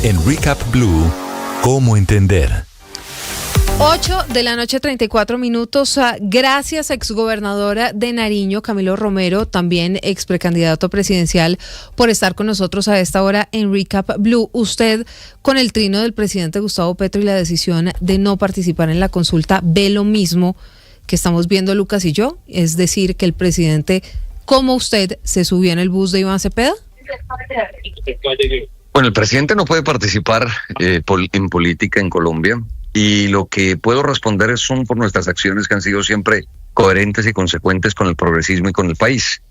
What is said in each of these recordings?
En Recap Blue, ¿cómo entender? 8:34 p.m. Gracias, exgobernadora de Nariño, Camilo Romero, también ex precandidato presidencial, por estar con nosotros a esta hora en Recap Blue. Usted, con el trino del presidente Gustavo Petro y la decisión de no participar en la consulta, ¿ve lo mismo que estamos viendo Lucas y yo? Es decir, que el presidente, como usted, se subió en el bus de Iván Cepeda. Bueno, el presidente no puede participar en política en Colombia, y lo que puedo responder son por nuestras acciones que han sido siempre coherentes y consecuentes con el progresismo y con el país.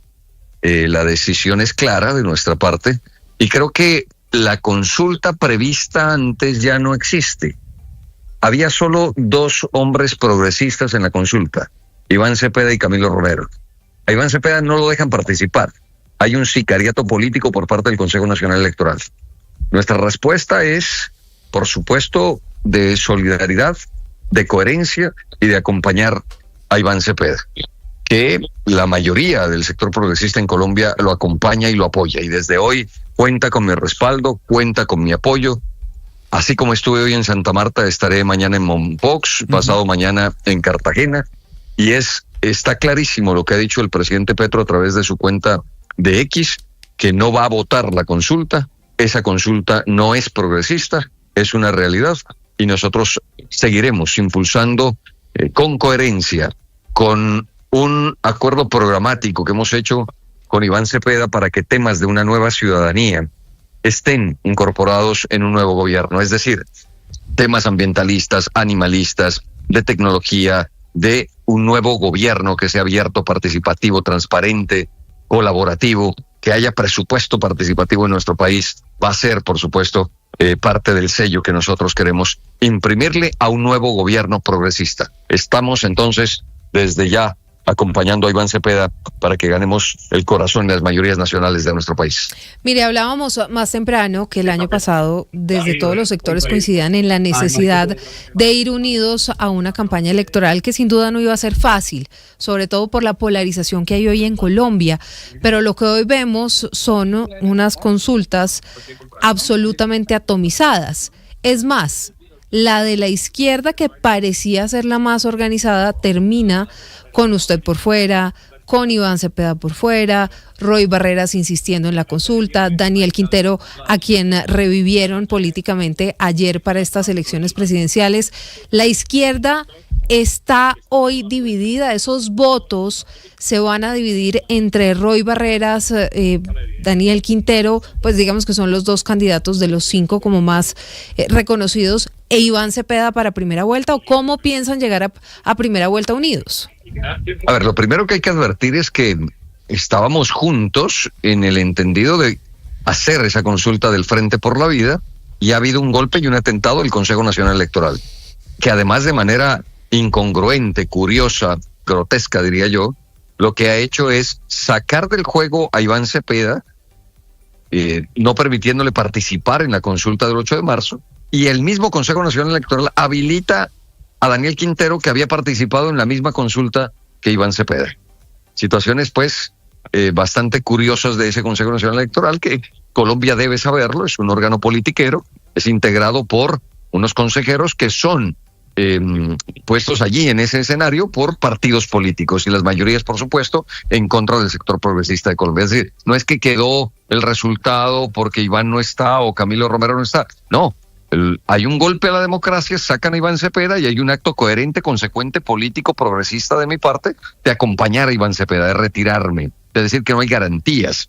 La decisión es clara de nuestra parte y creo que la consulta prevista antes ya no existe. Había solo dos hombres progresistas en la consulta, Iván Cepeda y Camilo Romero. A Iván Cepeda no lo dejan participar. Hay un sicariato político por parte del Consejo Nacional Electoral. Nuestra respuesta es, por supuesto, de solidaridad, de coherencia y de acompañar a Iván Cepeda, que la mayoría del sector progresista en Colombia lo acompaña y lo apoya, y desde hoy cuenta con mi respaldo, cuenta con mi apoyo. Así como estuve hoy en Santa Marta, estaré mañana en Mompox, pasado mañana en Cartagena, y está clarísimo lo que ha dicho el presidente Petro a través de su cuenta de X, que no va a votar la consulta. Esa consulta no es progresista, es una realidad, y nosotros seguiremos impulsando con coherencia, con un acuerdo programático que hemos hecho con Iván Cepeda para que temas de una nueva ciudadanía estén incorporados en un nuevo gobierno, es decir, temas ambientalistas, animalistas, de tecnología, de un nuevo gobierno que sea abierto, participativo, transparente, colaborativo, que haya presupuesto participativo en nuestro país. Va a ser, por supuesto, parte del sello que nosotros queremos imprimirle a un nuevo gobierno progresista. Estamos entonces desde ya acompañando a Iván Cepeda para que ganemos el corazón de las mayorías nacionales de nuestro país. Mire, hablábamos más temprano que el año pasado desde todos los sectores coincidían en la necesidad de ir unidos a una campaña electoral que sin duda no iba a ser fácil, sobre todo por la polarización que hay hoy en Colombia, pero lo que hoy vemos son unas consultas absolutamente atomizadas. Es más, la de la izquierda, que parecía ser la más organizada, termina con usted por fuera, con Iván Cepeda por fuera, Roy Barreras insistiendo en la consulta, Daniel Quintero, a quien revivieron políticamente ayer para estas elecciones presidenciales. La izquierda está hoy dividida, esos votos se van a dividir entre Roy Barreras, Daniel Quintero, pues digamos que son los dos candidatos de los 5 como más reconocidos, e Iván Cepeda para primera vuelta. ¿O cómo piensan llegar a primera vuelta unidos? A ver, lo primero que hay que advertir es que estábamos juntos en el entendido de hacer esa consulta del Frente por la Vida, y ha habido un golpe y un atentado del Consejo Nacional Electoral, que además de manera incongruente, curiosa, grotesca diría yo, lo que ha hecho es sacar del juego a Iván Cepeda, no permitiéndole participar en la consulta del 8 de marzo, y el mismo Consejo Nacional Electoral habilita a Daniel Quintero, que había participado en la misma consulta que Iván Cepeda. Situaciones pues bastante curiosas de ese Consejo Nacional Electoral, que Colombia debe saberlo, es un órgano politiquero, es integrado por unos consejeros que son puestos allí en ese escenario por partidos políticos, y las mayorías, por supuesto, en contra del sector progresista de Colombia. Es decir, no es que quedó el resultado porque Iván no está o Camilo Romero no está, no. Hay un golpe a la democracia, sacan a Iván Cepeda, y hay un acto coherente, consecuente, político, progresista de mi parte, de acompañar a Iván Cepeda, de retirarme, de decir que no hay garantías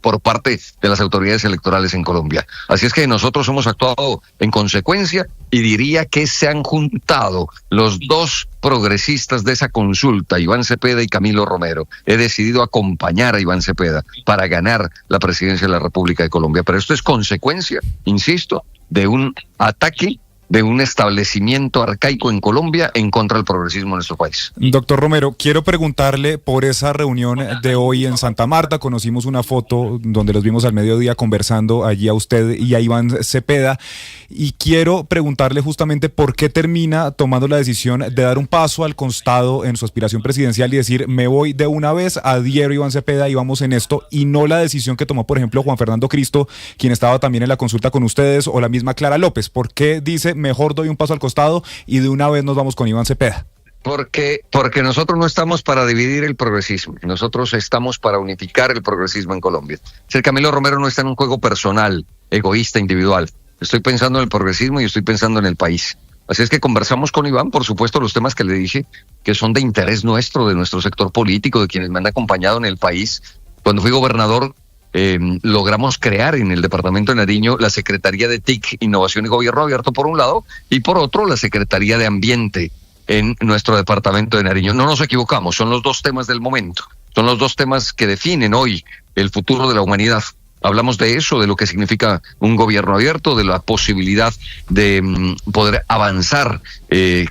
por parte de las autoridades electorales en Colombia. Así es que nosotros hemos actuado en consecuencia, y diría que se han juntado los dos progresistas de esa consulta, Iván Cepeda y Camilo Romero. He decidido acompañar a Iván Cepeda para ganar la presidencia de la República de Colombia. Pero esto es consecuencia, insisto, de un ataque de un establecimiento arcaico en Colombia en contra del progresismo en nuestro país. Doctor Romero, quiero preguntarle por esa reunión de hoy en Santa Marta. Conocimos una foto donde los vimos al mediodía conversando allí a usted y a Iván Cepeda, y quiero preguntarle justamente por qué termina tomando la decisión de dar un paso al costado en su aspiración presidencial y decir, me voy de una vez, adhiero a Iván Cepeda y vamos en esto, y no la decisión que tomó, por ejemplo, Juan Fernando Cristo, quien estaba también en la consulta con ustedes, o la misma Clara López. ¿Por qué dice, mejor doy un paso al costado y de una vez nos vamos con Iván Cepeda? Porque nosotros no estamos para dividir el progresismo, nosotros estamos para unificar el progresismo en Colombia. Camilo Romero no está en un juego personal, egoísta, individual. Estoy pensando en el progresismo y estoy pensando en el país. Así es que conversamos con Iván, por supuesto, los temas que le dije, que son de interés nuestro, de nuestro sector político, de quienes me han acompañado en el país. Cuando fui gobernador, logramos crear en el departamento de Nariño la Secretaría de TIC, Innovación y Gobierno Abierto por un lado, y por otro la Secretaría de Ambiente en nuestro departamento de Nariño. No nos equivocamos, son los dos temas del momento, son los dos temas que definen hoy el futuro de la humanidad. Hablamos de eso, de lo que significa un gobierno abierto, de la posibilidad de poder avanzar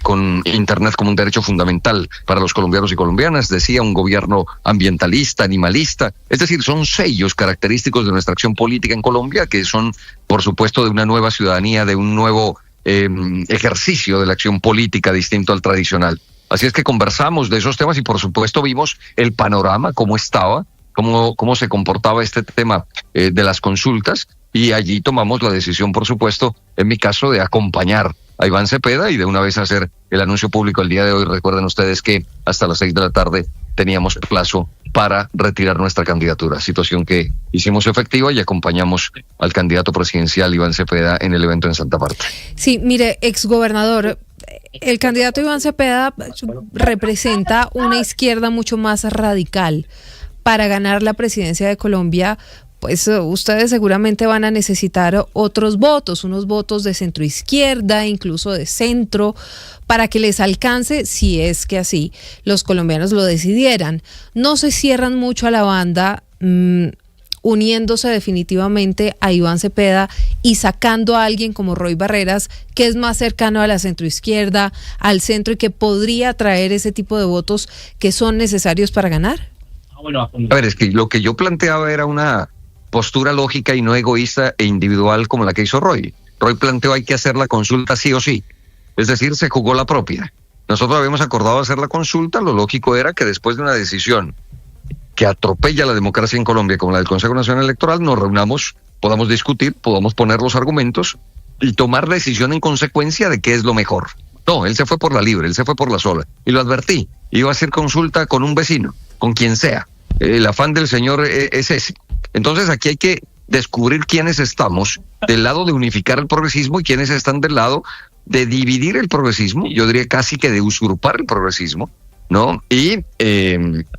con Internet como un derecho fundamental para los colombianos y colombianas. Decía, un gobierno ambientalista, animalista. Es decir, son sellos característicos de nuestra acción política en Colombia, que son, por supuesto, de una nueva ciudadanía, de un nuevo ejercicio de la acción política distinto al tradicional. Así es que conversamos de esos temas y, por supuesto, vimos el panorama, cómo estaba, cómo se comportaba este tema de las consultas, y allí tomamos la decisión, por supuesto, en mi caso, de acompañar a Iván Cepeda y de una vez hacer el anuncio público el día de hoy. Recuerden ustedes que hasta las 6 de la tarde teníamos plazo para retirar nuestra candidatura, situación que hicimos efectiva y acompañamos al candidato presidencial Iván Cepeda en el evento en Santa Marta. Sí, mire, exgobernador, el candidato Iván Cepeda representa una izquierda mucho más radical. Para ganar la presidencia de Colombia, pues ustedes seguramente van a necesitar otros votos, unos votos de centro izquierda, incluso de centro, para que les alcance, si es que así los colombianos lo decidieran. No se cierran mucho a la banda, uniéndose definitivamente a Iván Cepeda y sacando a alguien como Roy Barreras, que es más cercano a la centroizquierda, al centro, y que podría traer ese tipo de votos que son necesarios para ganar. A ver, es que lo que yo planteaba era una postura lógica y no egoísta e individual como la que hizo Roy. Roy planteó, hay que hacer la consulta sí o sí. Es decir, se jugó la propia. Nosotros habíamos acordado hacer la consulta, lo lógico era que después de una decisión que atropella la democracia en Colombia, como la del Consejo Nacional Electoral, nos reunamos, podamos discutir, podamos poner los argumentos y tomar la decisión en consecuencia de qué es lo mejor. No, él se fue por la libre, él se fue por la sola. Y lo advertí, iba a hacer consulta con un vecino, con quien sea. El afán del señor es ese. Entonces aquí hay que descubrir quiénes estamos del lado de unificar el progresismo y quiénes están del lado de dividir el progresismo, yo diría casi que de usurpar el progresismo, ¿no? Y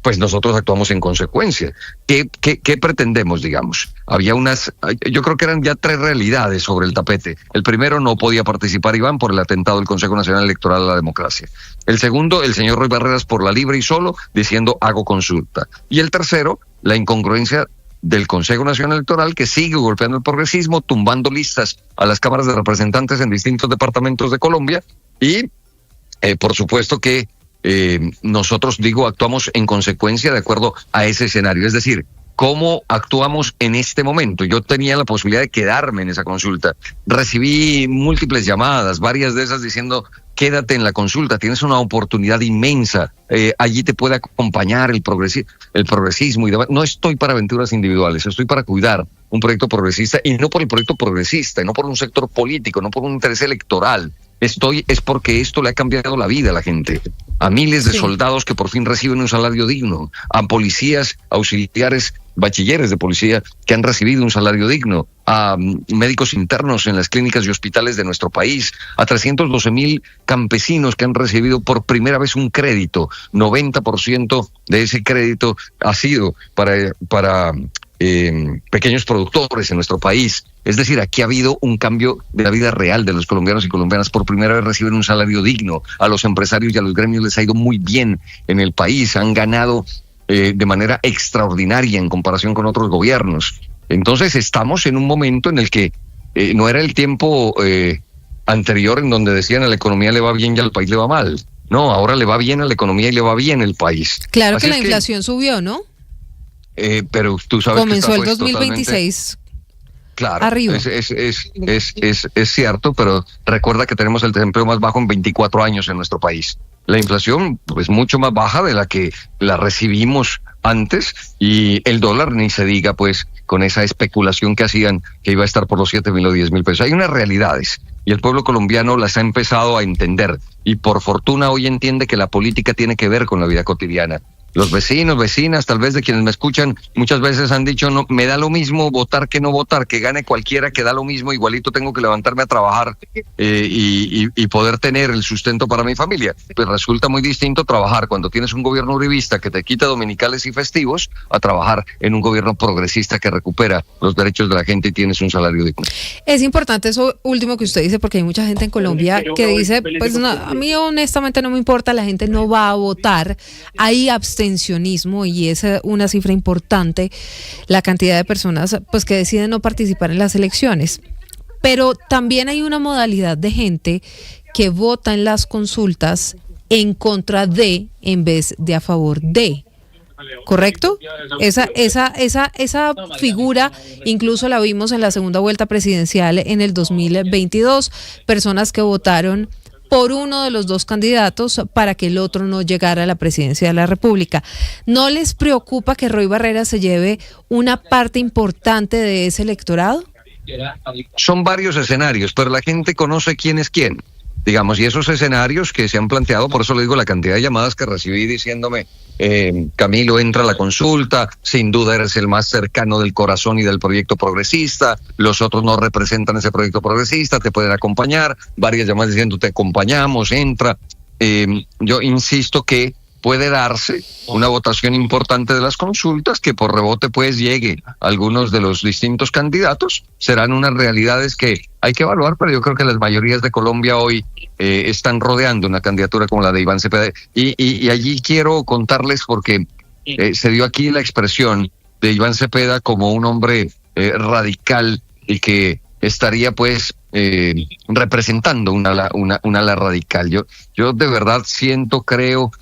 pues nosotros actuamos en consecuencia. ¿Qué pretendemos, digamos? Yo creo que eran ya 3 realidades sobre el tapete. El primero, no podía participar Iván por el atentado del Consejo Nacional Electoral a la democracia. El segundo, el señor Roy Barreras por la libre y solo, diciendo hago consulta. Y el tercero, la incongruencia del Consejo Nacional Electoral, que sigue golpeando el progresismo, tumbando listas a las cámaras de representantes en distintos departamentos de Colombia, y por supuesto que nosotros, actuamos en consecuencia de acuerdo a ese escenario. Es decir, ¿cómo actuamos en este momento? Yo tenía la posibilidad de quedarme en esa consulta. Recibí múltiples llamadas, varias de esas diciendo, quédate en la consulta, tienes una oportunidad inmensa, allí te puede acompañar el progresismo y demás. No estoy para aventuras individuales, estoy para cuidar un proyecto progresista, y no por el proyecto progresista, no por un sector político, no por un interés electoral. Es porque esto le ha cambiado la vida a la gente, a miles de soldados que por fin reciben un salario digno, a policías, auxiliares, bachilleres de policía que han recibido un salario digno, a médicos internos en las clínicas y hospitales de nuestro país, a 312,000 campesinos que han recibido por primera vez un crédito. 90% de ese crédito ha sido para pequeños productores en nuestro país. Es decir, aquí ha habido un cambio de la vida real de los colombianos y colombianas. Por primera vez reciben un salario digno. A los empresarios y a los gremios les ha ido muy bien en el país. Han ganado de manera extraordinaria en comparación con otros gobiernos. Entonces estamos en un momento en el que no era el tiempo anterior en donde decían a la economía le va bien y al país le va mal. No, ahora le va bien a la economía y le va bien el país. Claro. Así que la inflación subió, ¿no? Pero tú sabes comenzó que el 2026. Claro, arriba. es cierto, pero recuerda que tenemos el desempleo más bajo en 24 años en nuestro país. La inflación es mucho más baja de la que la recibimos antes, y el dólar ni se diga, pues, con esa especulación que hacían que iba a estar por los 7.000 o 10.000 pesos. Hay unas realidades y el pueblo colombiano las ha empezado a entender, y por fortuna hoy entiende que la política tiene que ver con la vida cotidiana. Los vecinos, vecinas, tal vez de quienes me escuchan, muchas veces han dicho, no, me da lo mismo votar que no votar, que gane cualquiera, que da lo mismo, igualito tengo que levantarme a trabajar y poder tener el sustento para mi familia. Pues resulta muy distinto trabajar cuando tienes un gobierno uribista que te quita dominicales y festivos, a trabajar en un gobierno progresista que recupera los derechos de la gente y tienes un salario digno. Es importante eso último que usted dice, porque hay mucha gente en Colombia que dice, pues no, a mí honestamente no me importa, la gente no va a votar, hay abstencionismo, y es una cifra importante la cantidad de personas pues que deciden no participar en las elecciones. Pero también hay una modalidad de gente que vota en las consultas en contra de en vez de a favor de. ¿Correcto? Esa figura incluso la vimos en la segunda vuelta presidencial en el 2022, personas que votaron por uno de los dos candidatos para que el otro no llegara a la presidencia de la República. ¿No les preocupa que Roy Barreras se lleve una parte importante de ese electorado? Son varios escenarios, pero la gente conoce quién es quién, digamos, y esos escenarios que se han planteado, por eso le digo, la cantidad de llamadas que recibí diciéndome, Camilo, entra a la consulta, sin duda eres el más cercano del corazón y del proyecto progresista, los otros no representan ese proyecto progresista, te pueden acompañar, varias llamadas diciendo te acompañamos, entra. Yo insisto que puede darse una votación importante de las consultas que por rebote pues llegue a algunos de los distintos candidatos. Serán unas realidades que hay que evaluar, pero yo creo que las mayorías de Colombia hoy están rodeando una candidatura como la de Iván Cepeda. Y allí quiero contarles, porque se dio aquí la expresión de Iván Cepeda como un hombre radical y que estaría pues representando una ala radical. Yo de verdad siento, creo,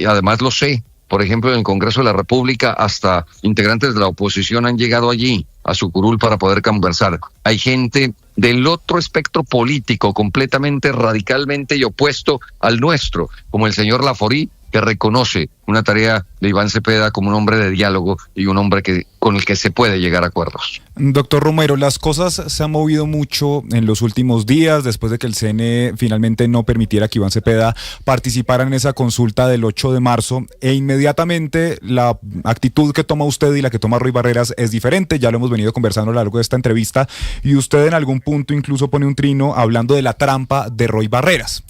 además lo sé, por ejemplo, en el Congreso de la República hasta integrantes de la oposición han llegado allí a su curul para poder conversar. Hay gente del otro espectro político completamente, radicalmente y opuesto al nuestro, como el señor Laforí, que reconoce una tarea de Iván Cepeda como un hombre de diálogo y un hombre con el que se puede llegar a acuerdos. Doctor Romero, las cosas se han movido mucho en los últimos días después de que el CNE finalmente no permitiera que Iván Cepeda participara en esa consulta del 8 de marzo e inmediatamente la actitud que toma usted y la que toma Roy Barreras es diferente. Ya lo hemos venido conversando a lo largo de esta entrevista y usted en algún punto incluso pone un trino hablando de la trampa de Roy Barreras.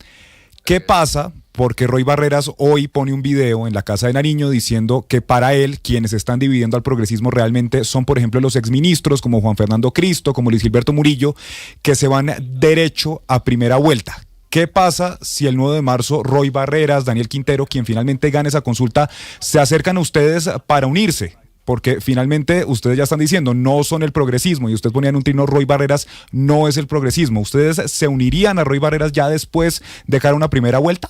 ¿Qué pasa? Porque Roy Barreras hoy pone un video en la Casa de Nariño diciendo que para él quienes están dividiendo al progresismo realmente son, por ejemplo, los exministros como Juan Fernando Cristo, como Luis Gilberto Murillo, que se van derecho a primera vuelta. ¿Qué pasa si el 9 de marzo Roy Barreras, Daniel Quintero, quien finalmente gane esa consulta, se acercan a ustedes para unirse? Porque finalmente ustedes ya están diciendo, no son el progresismo, y usted ponía en un trino, Roy Barreras no es el progresismo. ¿Ustedes se unirían a Roy Barreras ya después de cara a una primera vuelta?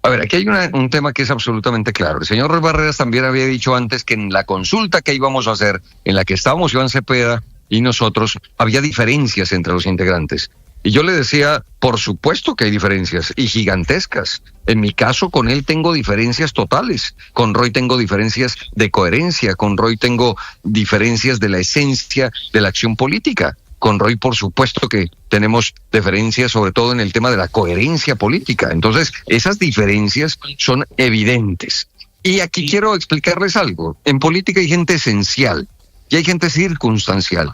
A ver, aquí hay un tema que es absolutamente claro. El señor Roy Barreras también había dicho antes que en la consulta que íbamos a hacer, en la que estábamos Iván Cepeda y nosotros, había diferencias entre los integrantes. Y yo le decía, por supuesto que hay diferencias, y gigantescas. En mi caso, con él tengo diferencias totales. Con Roy tengo diferencias de coherencia. Con Roy tengo diferencias de la esencia de la acción política. Con Roy, por supuesto que tenemos diferencias, sobre todo en el tema de la coherencia política. Entonces, esas diferencias son evidentes. Y aquí quiero explicarles algo. En política hay gente esencial y hay gente circunstancial.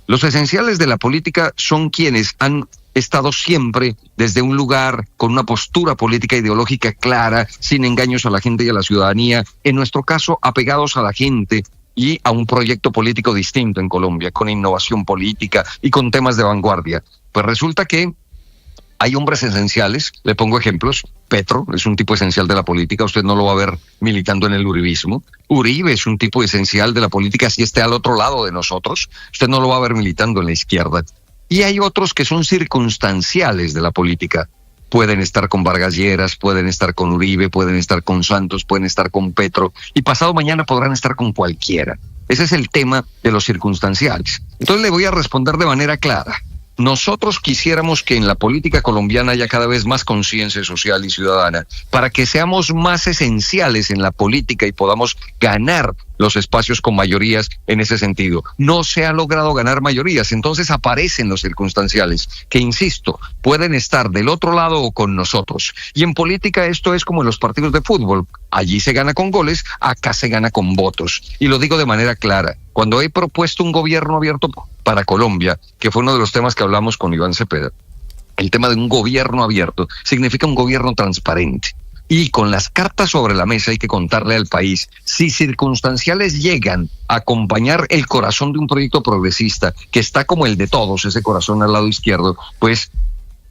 Los esenciales de la política son quienes han estado siempre desde un lugar con una postura política ideológica clara, sin engaños a la gente y a la ciudadanía, en nuestro caso apegados a la gente y a un proyecto político distinto en Colombia, con innovación política y con temas de vanguardia. Pues resulta que hay hombres esenciales, le pongo ejemplos. Petro es un tipo esencial de la política, usted no lo va a ver militando en el uribismo. Uribe es un tipo esencial de la política, si esté al otro lado de nosotros, usted no lo va a ver militando en la izquierda. Y hay otros que son circunstanciales de la política. Pueden estar con Vargas Lleras, pueden estar con Uribe, pueden estar con Santos, pueden estar con Petro, y pasado mañana podrán estar con cualquiera. Ese es el tema de los circunstanciales. Entonces le voy a responder de manera clara. Nosotros quisiéramos que en la política colombiana haya cada vez más conciencia social y ciudadana para que seamos más esenciales en la política y podamos ganar los espacios con mayorías en ese sentido. No se ha logrado ganar mayorías, entonces aparecen los circunstanciales que, insisto, pueden estar del otro lado o con nosotros. Y en política esto es como en los partidos de fútbol. Allí se gana con goles, acá se gana con votos. Y lo digo de manera clara. Cuando he propuesto un gobierno abierto para Colombia, que fue uno de los temas que hablamos con Iván Cepeda, el tema de un gobierno abierto significa un gobierno transparente. Y con las cartas sobre la mesa hay que contarle al país, si circunstanciales llegan a acompañar el corazón de un proyecto progresista, que está como el de todos, ese corazón al lado izquierdo, pues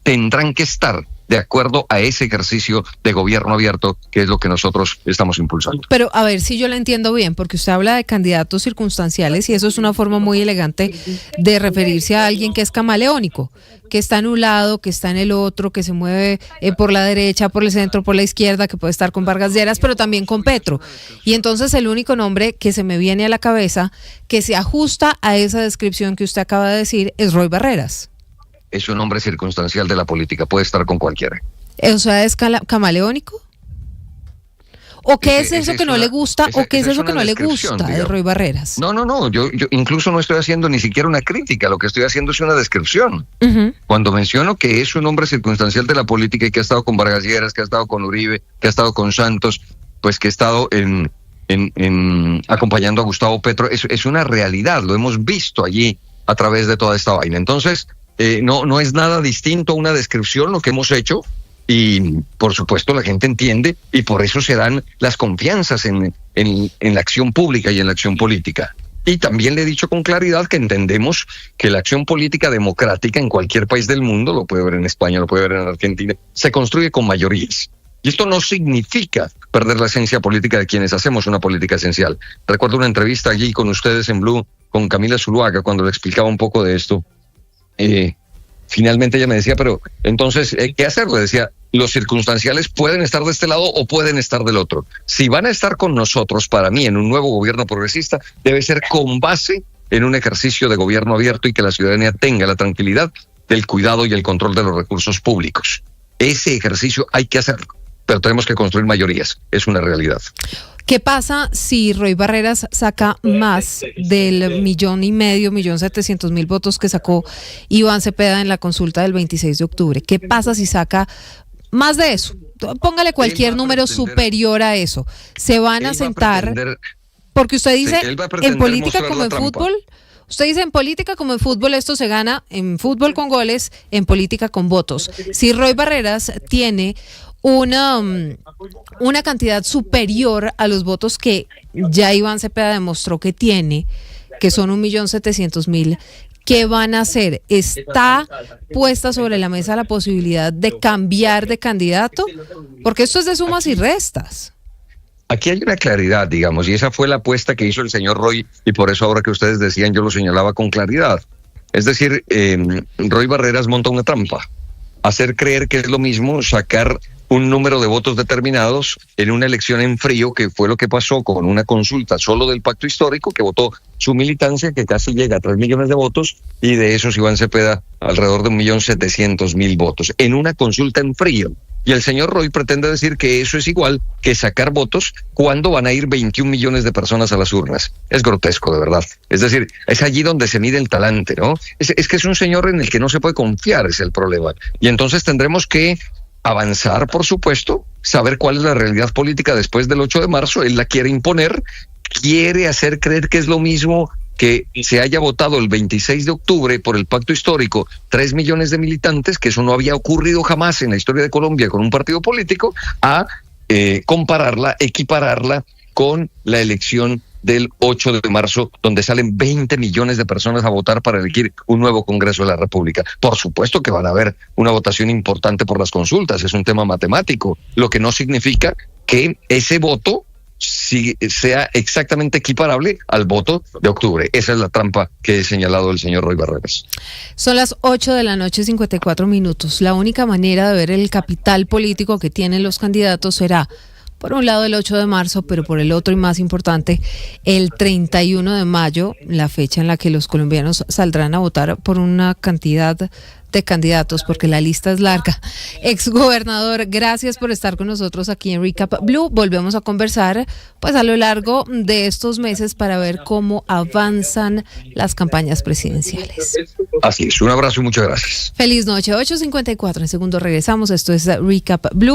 tendrán que estar de acuerdo a ese ejercicio de gobierno abierto, que es lo que nosotros estamos impulsando. Pero a ver si yo la entiendo bien, porque usted habla de candidatos circunstanciales y eso es una forma muy elegante de referirse a alguien que es camaleónico, que está en un lado, que está en el otro, que se mueve por la derecha, por el centro, por la izquierda, que puede estar con Vargas Lleras, pero también con Petro. Y entonces el único nombre que se me viene a la cabeza, que se ajusta a esa descripción que usted acaba de decir, es Roy Barreras. Es un hombre circunstancial de la política, puede estar con cualquiera. O sea, ¿es camaleónico? ¿O qué es eso que no le gusta? ¿O qué es eso que no le gusta de Roy Barreras? No, yo incluso no estoy haciendo ni siquiera una crítica, lo que estoy haciendo es una descripción. Cuando menciono que es un hombre circunstancial de la política y que ha estado con Vargas Lleras, que ha estado con Uribe, que ha estado con Santos, pues que ha estado acompañando a Gustavo Petro, es una realidad, lo hemos visto allí a través de toda esta vaina. Entonces, no es nada distinto a una descripción lo que hemos hecho y por supuesto la gente entiende y por eso se dan las confianzas en la acción pública y en la acción política. Y también le he dicho con claridad que entendemos que la acción política democrática en cualquier país del mundo, lo puede ver en España, lo puede ver en Argentina, se construye con mayorías. Y esto no significa perder la esencia política de quienes hacemos una política esencial. Recuerdo una entrevista allí con ustedes en Blue, con Camila Zuluaga, cuando le explicaba un poco de esto. Finalmente ella me decía, pero entonces, ¿qué hacer? Le decía, los circunstanciales pueden estar de este lado o pueden estar del otro. Si van a estar con nosotros, para mí, en un nuevo gobierno progresista, debe ser con base en un ejercicio de gobierno abierto y que la ciudadanía tenga la tranquilidad del cuidado y el control de los recursos públicos. Ese ejercicio hay que hacerlo, pero tenemos que construir mayorías, es una realidad. ¿Qué pasa si Roy Barreras saca más del 1.700.000 votos que sacó Iván Cepeda en la consulta del 26 de octubre? ¿Qué pasa si saca más de eso? Póngale cualquier número superior a eso. Se van a sentar, porque usted dice en política como en fútbol, usted dice en política como en fútbol esto se gana en fútbol con goles, en política con votos. Si Roy Barreras tiene una cantidad superior a los votos que ya Iván Cepeda demostró que tiene, que son 1.700.000, ¿qué van a hacer? ¿Está puesta sobre la mesa la posibilidad de cambiar de candidato? Porque esto es de sumas y restas. Aquí hay una claridad, digamos, y esa fue la apuesta que hizo el señor Roy, y por eso ahora que ustedes decían, yo lo señalaba con claridad. Es decir, Roy Barreras monta una trampa, hacer creer que es lo mismo sacar un número de votos determinados en una elección en frío, que fue lo que pasó con una consulta solo del pacto histórico, que votó su militancia, que casi llega a 3 millones de votos, y de esos Iván Cepeda alrededor de 1.700.000 votos, en una consulta en frío. Y el señor Roy pretende decir que eso es igual que sacar votos cuando van a ir 21 millones de personas a las urnas. Es grotesco, de verdad. Es decir, es allí donde se mide el talante, ¿no? Es que es un señor en el que no se puede confiar, es el problema. Y entonces tendremos que avanzar, por supuesto, saber cuál es la realidad política después del 8 de marzo. Él la quiere imponer, quiere hacer creer que es lo mismo que se haya votado el 26 de octubre por el pacto histórico 3 millones de militantes, que eso no había ocurrido jamás en la historia de Colombia con un partido político, a compararla, equipararla con la elección del 8 de marzo, donde salen 20 millones de personas a votar para elegir un nuevo Congreso de la República. Por supuesto que van a haber una votación importante por las consultas, es un tema matemático, lo que no significa que ese voto sea exactamente equiparable al voto de octubre. Esa es la trampa que he señalado el señor Roy Barreras. Son las 8 de la noche, 54 minutos. La única manera de ver el capital político que tienen los candidatos será Por un lado el 8 de marzo, pero por el otro y más importante, el 31 de mayo, la fecha en la que los colombianos saldrán a votar por una cantidad de candidatos, porque la lista es larga. Exgobernador, gracias por estar con nosotros aquí en Recap Blue. Volvemos a conversar pues a lo largo de estos meses para ver cómo avanzan las campañas presidenciales. Así es, un abrazo y muchas gracias. Feliz noche, 8:54. En segundo regresamos. Esto es Recap Blue.